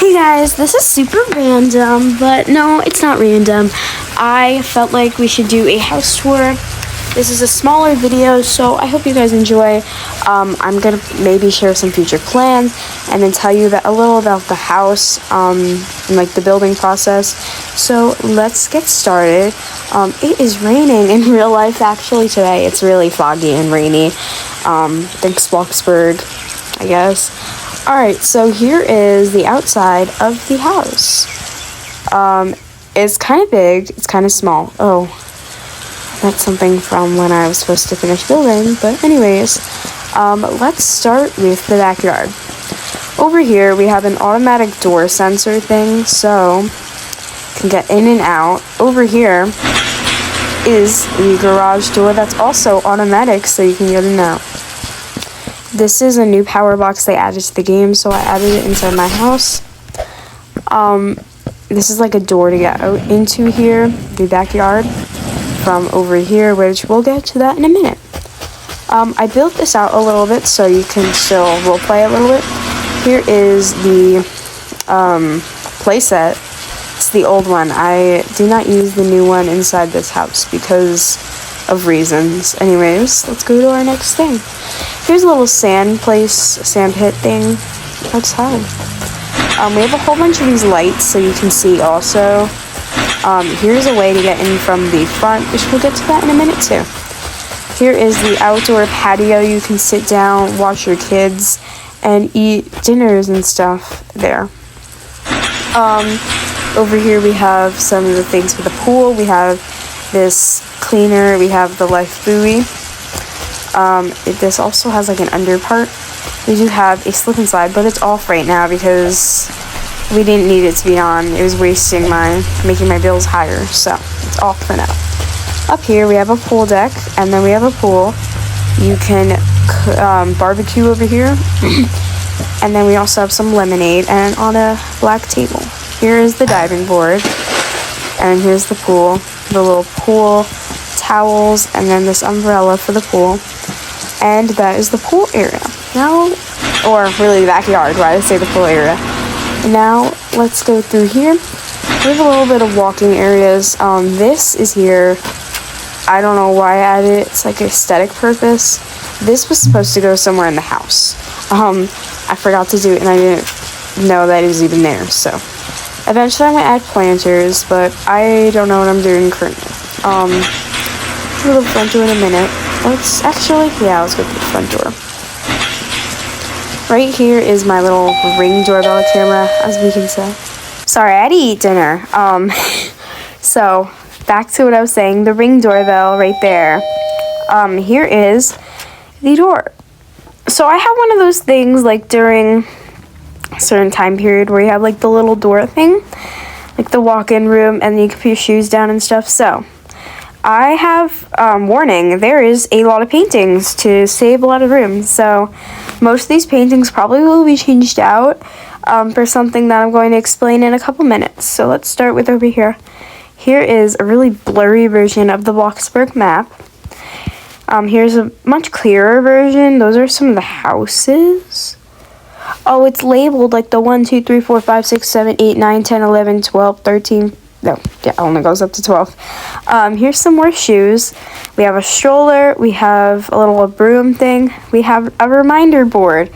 Hey guys, this is super random, but no, it's not random. I felt like we should do a house tour. This is a smaller video, so I hope you guys enjoy. I'm gonna maybe share some future plans and then tell you a little about the house and like the building process. So let's get started. It is raining in real life actually today. It's really foggy and rainy. Thanks Bloxburg, I guess. Alright, so here is the outside of the house. It's kind of big, it's kind of small. Oh, that's something from when I was supposed to finish building. But anyways, let's start with the backyard. Over here, we have an automatic door sensor thing, so you can get in and out. Over here is the garage door that's also automatic, so you can get in and out. This is a new power box they added to the game, so I added it inside my house. This is like a door to get out into here, the backyard, from over here, which we'll get to that in a minute. I built this out a little bit so you can still roleplay a little bit. Here is the playset. It's the old one. I do not use the new one inside this house because of reasons. Anyways, let's go to our next thing. Here's a little sand pit thing outside. We have a whole bunch of these lights so you can see also. Here's a way to get in from the front, which we'll get to that in a minute too. Here is the outdoor patio. You can sit down, watch your kids, and eat dinners and stuff there. Over here we have some of the things for the pool. We have this cleaner, we have the life buoy. This also has like an under part. We do have a slip and slide, but it's off right now because we didn't need it to be on. It was making my bills higher, so it's off for now. Up here we have a pool deck, and then we have a pool. You can barbecue over here, and then we also have some lemonade and on a black table. Here is the diving board, and here's the pool, the little pool towels, and then this umbrella for the pool. And that is the pool area. Now, or really the backyard, why I say the pool area. Now, let's go through here. We have a little bit of walking areas. This is here. I don't know why I added it. It's like aesthetic purpose. This was supposed to go somewhere in the house. I forgot to do it and I didn't know that it was even there. So, eventually I'm going to add planters, but I don't know what I'm doing currently. We'll go to the front door in a minute. Let's go to the front door. Right here is my little Ring doorbell camera, as we can say. Sorry, I had to eat dinner. So, back to what I was saying. The Ring doorbell right there. Here is the door. So, I have one of those things, like, during a certain time period where you have, like, the little door thing. Like, the walk-in room, and you can put your shoes down and stuff. So, I have, warning, there is a lot of paintings to save a lot of room. So, most of these paintings probably will be changed out for something that I'm going to explain in a couple minutes. So, let's start with over here. Here is a really blurry version of the bloxburg map. Here's a much clearer version. Those are some of the houses. Oh, it's labeled like the 1, 2, 3, 4, 5, 6, 7, 8, 9, 10, 11, 12, 13... No, yeah, it only goes up to 12. Here's some more shoes. We have a stroller. We have a little broom thing. We have a reminder board.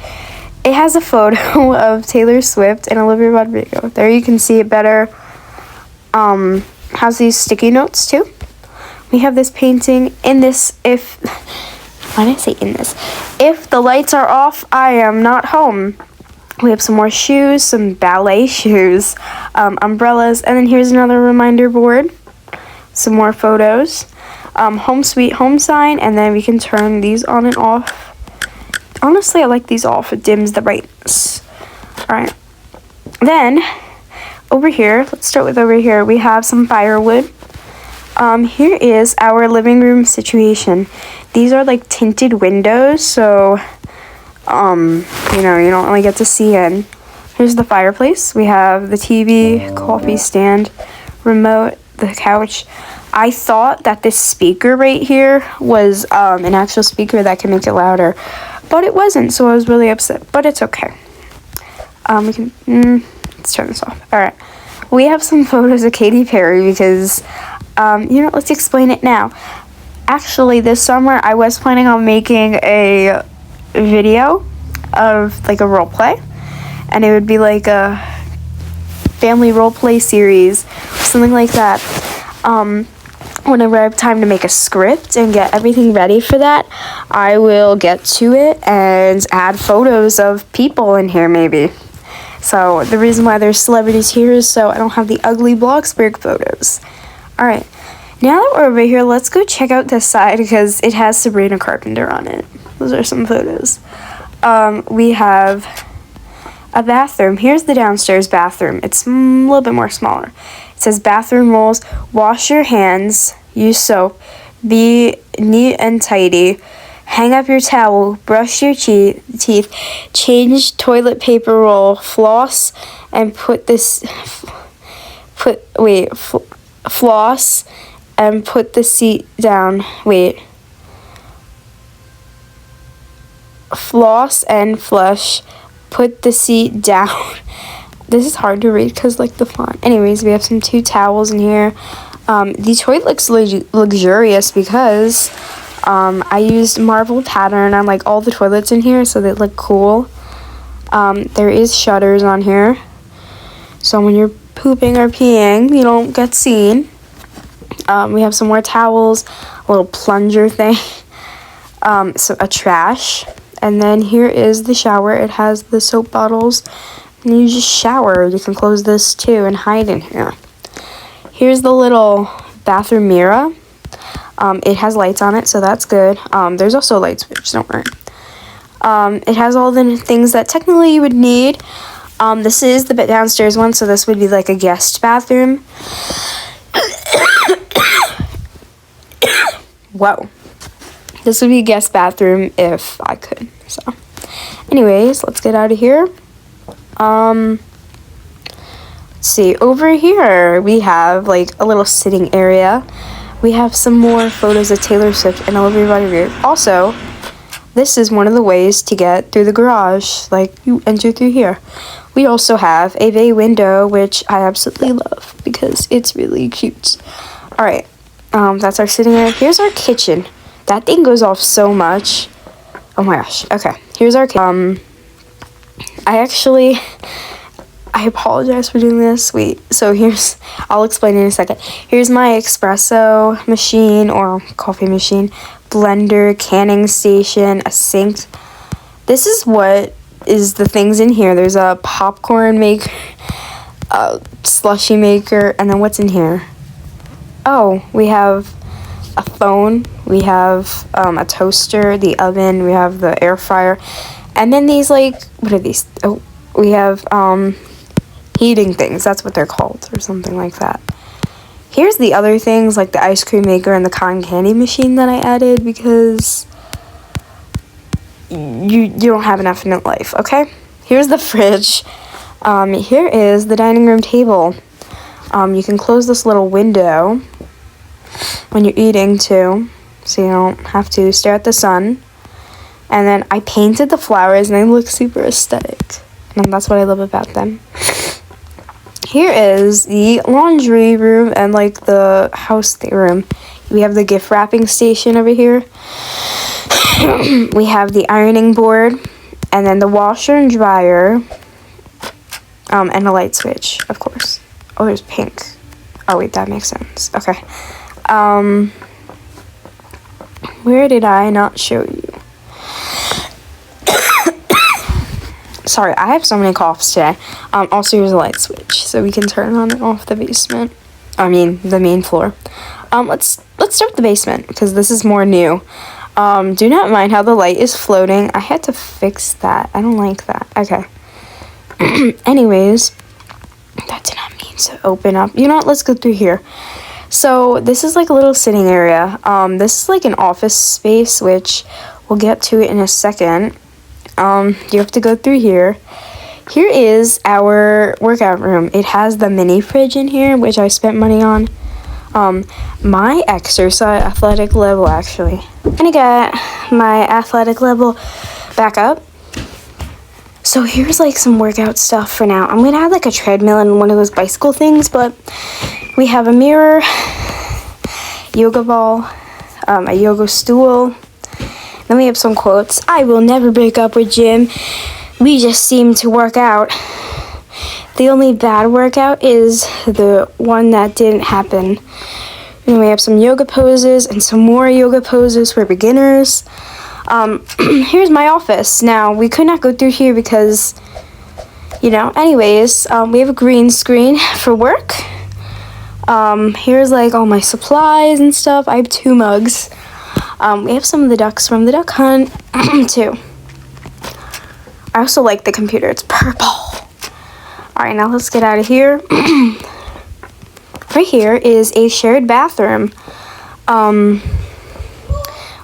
It has a photo of Taylor Swift and Olivia Rodrigo. There you can see it better. Has these sticky notes too. We have this painting in this. Why did I say in this? If the lights are off, I am not home. We have some more shoes, some ballet shoes, umbrellas, and then here's another reminder board. Some more photos. Home sweet home sign, and then we can turn these on and off. Honestly, I like these off. It dims the brightness. Alright. Then, over here, let's start with over here. We have some firewood. Here is our living room situation. These are like tinted windows, so you don't really get to see in. Here's the fireplace. We have the TV, coffee stand, remote, the couch. I thought that this speaker right here was an actual speaker that can make it louder, but it wasn't, so I was really upset, but it's okay. We can let's turn this off. All right, we have some photos of Katy Perry because, let's explain it now. Actually, this summer I was planning on making a video of like a role play, and it would be like a family role play series, something like that. Whenever I have time to make a script and get everything ready for that, I will get to it and add photos of people in here maybe. So the reason why there's celebrities here is so I don't have the ugly Bloxburg photos. All right, now that we're over here, let's go check out this side because it has Sabrina Carpenter on it. Those are some photos. We have a bathroom. Here's the downstairs bathroom. It's a little bit more smaller. It says bathroom rules: wash your hands, use soap, be neat and tidy, hang up your towel, brush your teeth, change toilet paper roll, floss, and floss and put the seat down. Floss and flush, put the seat down. This is hard to read because like the font. Anyways, we have some 2 towels in here. The toilet looks luxurious because I used marble pattern on like all the toilets in here, so they look cool. There is shutters on here, so when you're pooping or peeing, you don't get seen. We have some more towels, a little plunger thing, so a trash, and then here is the shower. It has the soap bottles, and you just shower. You can close this too and hide in here. Here's the little bathroom mirror. It has lights on it, so that's good. There's also a light switch, don't worry. It has all the things that technically you would need. This is the downstairs one, so this would be like a guest bathroom. Whoa. This would be a guest bathroom if I could. So, anyways, let's get out of here. Let's see. Over here, we have like a little sitting area. We have some more photos of Taylor Swift and everybody here. Also, this is one of the ways to get through the garage. Like, you enter through here. We also have a bay window, which I absolutely love because it's really cute. All right. That's our sitting area. Here's our kitchen. That thing goes off so much. Oh my gosh. Okay. Here's our kitchen. I apologize for doing this. Wait. So I'll explain in a second. Here's my espresso machine or coffee machine, blender, canning station, a sink. This is what is the things in here. There's a popcorn maker, a slushy maker, and then what's in here? Oh, we have a phone, we have a toaster, the oven, we have the air fryer, and then these what are these? Oh, we have heating things. That's what they're called, or something like that. Here's the other things, like the ice cream maker and the cotton candy machine that I added because you don't have enough in life, okay? Here's the fridge. Here is the dining room table. You can close this little window when you're eating too, so you don't have to stare at the sun. And then I painted the flowers and they look super aesthetic, and that's what I love about them. Here is the laundry room and like the house room. We have the gift wrapping station over here. We have the ironing board, and then the washer and dryer, and a light switch, of course. Oh, there's pink. Oh wait, that makes sense. Okay. Where did I not show you? Sorry, I have so many coughs today. Also, here's a light switch, so we can turn on and off the basement. I mean, the main floor. Let's start with the basement, because this is more new. Do not mind how the light is floating. I had to fix that. I don't like that. Okay. Anyways, that did not mean to open up. You know what? Let's go through here. So this is like a little sitting area. This is like an office space, which we'll get to it in a second. You have to go through here. Here is our workout room. It has the mini fridge in here, which I spent money on. My exercise athletic level, actually. I'm gonna get my athletic level back up. So here's like some workout stuff for now. I'm gonna add like a treadmill and one of those bicycle things, but we have a mirror, yoga ball, a yoga stool. Then we have some quotes. I will never break up with Jim. We just seem to work out. The only bad workout is the one that didn't happen. And we have some yoga poses and some more yoga poses for beginners. Here's my office. Now, we could not go through here because, anyways, we have a green screen for work. Here's like all my supplies and stuff. I have 2 mugs. We have some of the ducks from the duck hunt, too. I also like the computer. It's purple. Alright, now let's get out of here. Right here is a shared bathroom.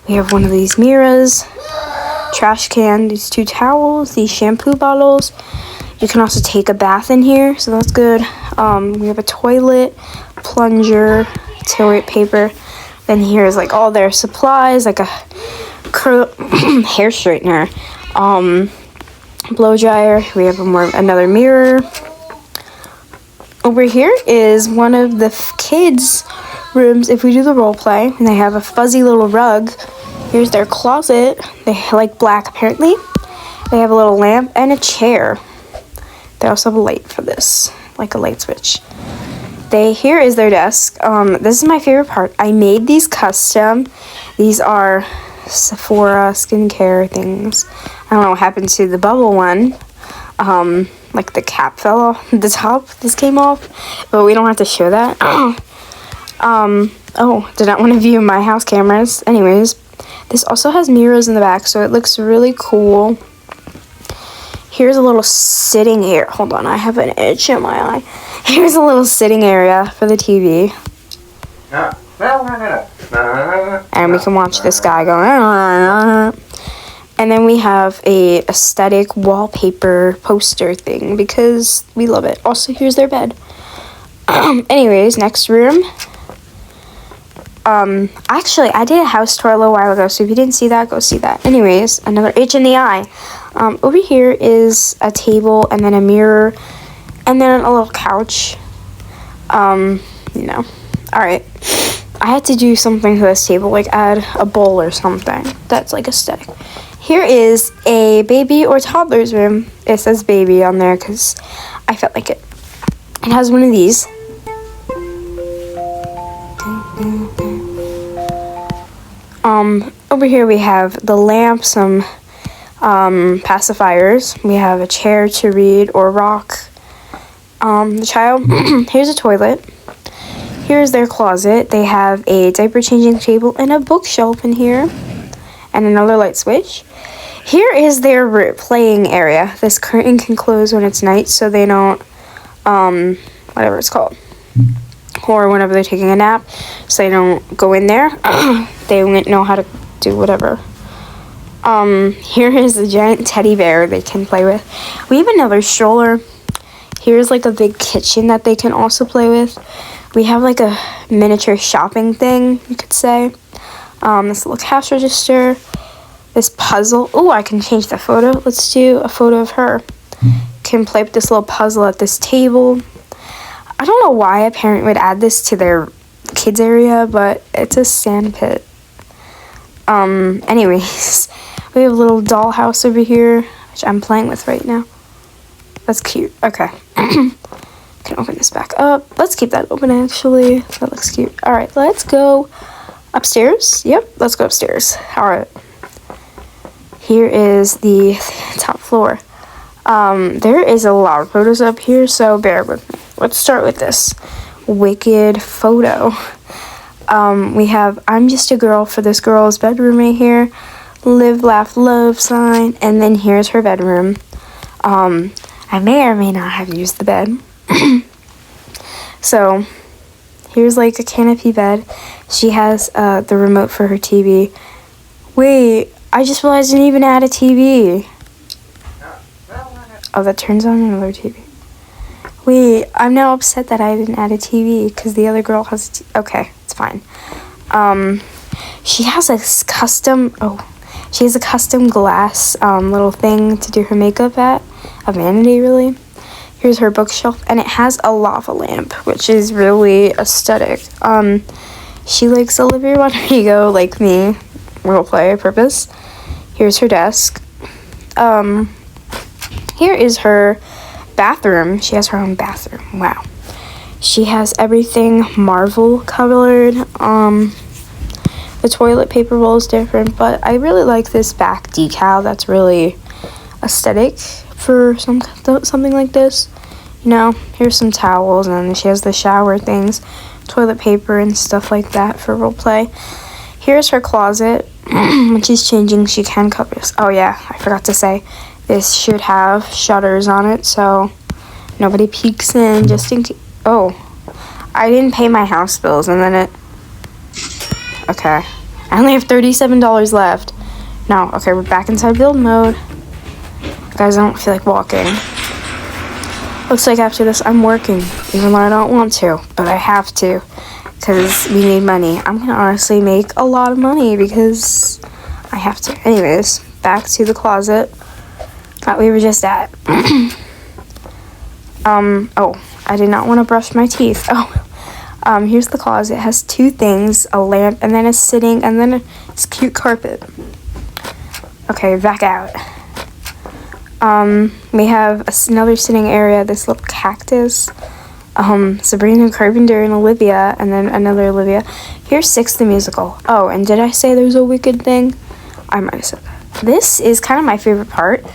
We have one of these mirrors, trash can, these 2 towels, these shampoo bottles. You can also take a bath in here, so that's good. We have a toilet, plunger, toilet paper. Then here's like all their supplies, like a hair straightener, blow dryer. We have another mirror. Over here is one of the kids' rooms if we do the role play, and they have a fuzzy little rug. Here's their closet. They like black apparently. They have a little lamp and a chair. They also have a light for this, like a light switch. Here is their desk. This is my favorite part. I made these custom. These are Sephora skincare things. I don't know what happened to the bubble one. Like the cap fell off the top. This came off, but we don't have to show that. Did not want to view my house cameras. Anyways, this also has mirrors in the back, so it looks really cool. Here's a little sitting area. Hold on, I have an itch in my eye. Here's a little sitting area for the TV. And we can watch this guy go. And then we have a aesthetic wallpaper poster thing because we love it. Also, here's their bed. Anyways, next room. Actually, I did a house tour a little while ago, so if you didn't see that, go see that. Anyways, another itch in the eye. Over here is a table and then a mirror and then a little couch. Alright. I had to do something to this table, like add a bowl or something. That's like aesthetic. Here is a baby or toddler's room. It says baby on there because I felt like it. It has one of these. Over here we have the lamp, some pacifiers. We have a chair to read or rock the child. Here's a toilet. Here's their closet. They have a diaper changing table and a bookshelf in here and another light switch. Here is their playing area. This curtain can close when it's night so they don't whatever it's called, or whenever they're taking a nap, so they don't go in there. They won't know how to do whatever. Here is a giant teddy bear they can play with. We have another stroller. Here's like a big kitchen that they can also play with. We have like a miniature shopping thing, you could say. This little cash register. This puzzle. Oh, I can change the photo. Let's do a photo of her. Can play with this little puzzle at this table. I don't know why a parent would add this to their kids area, but it's a sand pit. Anyways, we have a little dollhouse over here, which I'm playing with right now. That's cute. Okay. Can open this back up. Let's keep that open, actually. That looks cute. All right, let's go upstairs. Yep, let's go upstairs. All right. Here is the top floor. There is a lot of photos up here, so bear with me. Let's start with this wicked photo. We have I'm just a girl for this girl's bedroom right here. Live, laugh, love sign. And then here's her bedroom. I may or may not have used the bed. So here's like a canopy bed. She has the remote for her TV. Wait, I just realized I didn't even add a TV. Oh, that turns on another TV. Wait, I'm now upset that I didn't add a TV because the other girl has okay, it's fine. She has a custom glass little thing to do her makeup at. a vanity, really. Here's her bookshelf, and it has a lava lamp, which is really aesthetic. She likes Olivia Rodrigo, like me, roleplay purpose. Here's her desk. Here is her bathroom. She has her own bathroom. Wow. She has everything Marvel colored. The toilet paper roll is different, but I really like this back decal. That's really aesthetic for something like this. You know, here's some towels, and she has the shower things, toilet paper and stuff like that for roleplay. Here's her closet. When she's changing, she can cover this. Oh yeah, I forgot to say, this should have shutters on it so nobody peeks in, just in case. Oh, I didn't pay my house bills, and then it. Okay, I only have $37 left. No, okay, we're back inside build mode. Guys, I don't feel like walking. Looks like after this, I'm working, even though I don't want to, but I have to, because we need money. I'm gonna honestly make a lot of money because I have to. Anyways, back to the closet that we were just at. Oh, I did not want to brush my teeth. Here's the closet. It has two things, a lamp, and then a sitting, and then this cute carpet. Okay, back out. We have another sitting area, this little cactus. Sabrina Carpenter and Olivia, and then another Olivia. Here's Six the Musical. Oh, and did I say there's a Wicked thing? I might have said that. This is kind of my favorite part.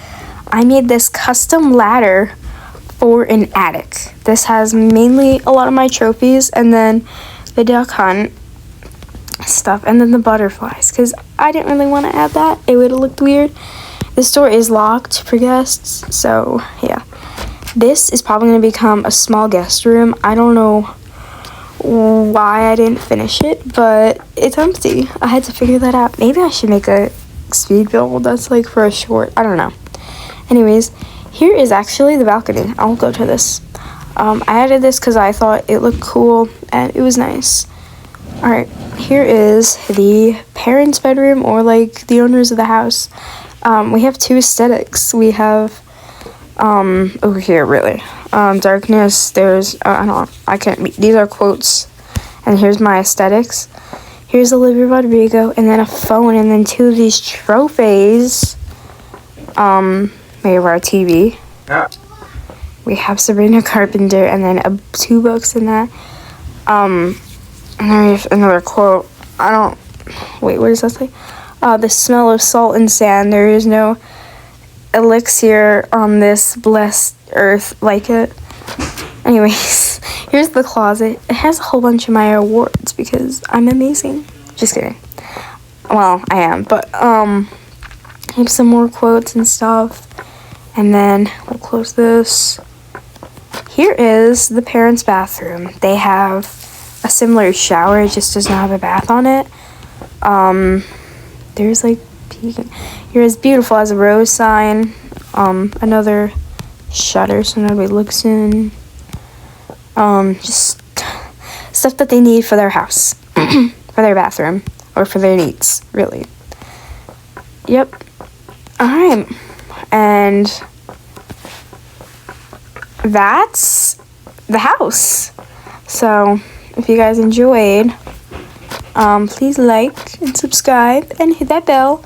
I made this custom ladder for an attic. This has mainly a lot of my trophies, and then the duck hunt stuff, and then the butterflies, because I didn't really want to add that. It would have looked weird. This door is locked for guests, so yeah. This is probably going to become a small guest room. I don't know why I didn't finish it, but it's empty. I had to figure that out. Maybe I should make a speed build that's like for a short. I don't know. Anyways, here is actually the balcony. I'll go to this. I added this because I thought it looked cool and it was nice. Alright, here is the parents' bedroom, or like the owners of the house. We have two aesthetics. We have over here, really. Darkness, there's, I can't read. These are quotes. And here's my aesthetics. Here's Olivia Rodrigo, and then a phone, and then two of these trophies. We have our TV. Yeah. We have Sabrina Carpenter, and then two books in that. And there's another quote. Wait, what does that say? The smell of salt and sand. There is no elixir on this blessed earth like it. Anyways, here's the closet. It has a whole bunch of my awards because I'm amazing. Just kidding. Well, I am, but I have some more quotes and stuff. And then we'll close this. Here is the parents' bathroom. They have a similar shower. It just does not have a bath on it. There's like peeking. You're as beautiful as a rose sign. Another shutter so nobody looks in. Just stuff that they need for their house, for their bathroom, or for their needs, really. Yep. Alright. And that's the house. So if you guys enjoyed, please like and subscribe and hit that bell.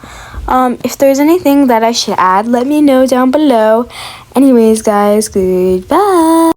If there's anything that I should add, let me know down below. Anyways, guys, goodbye.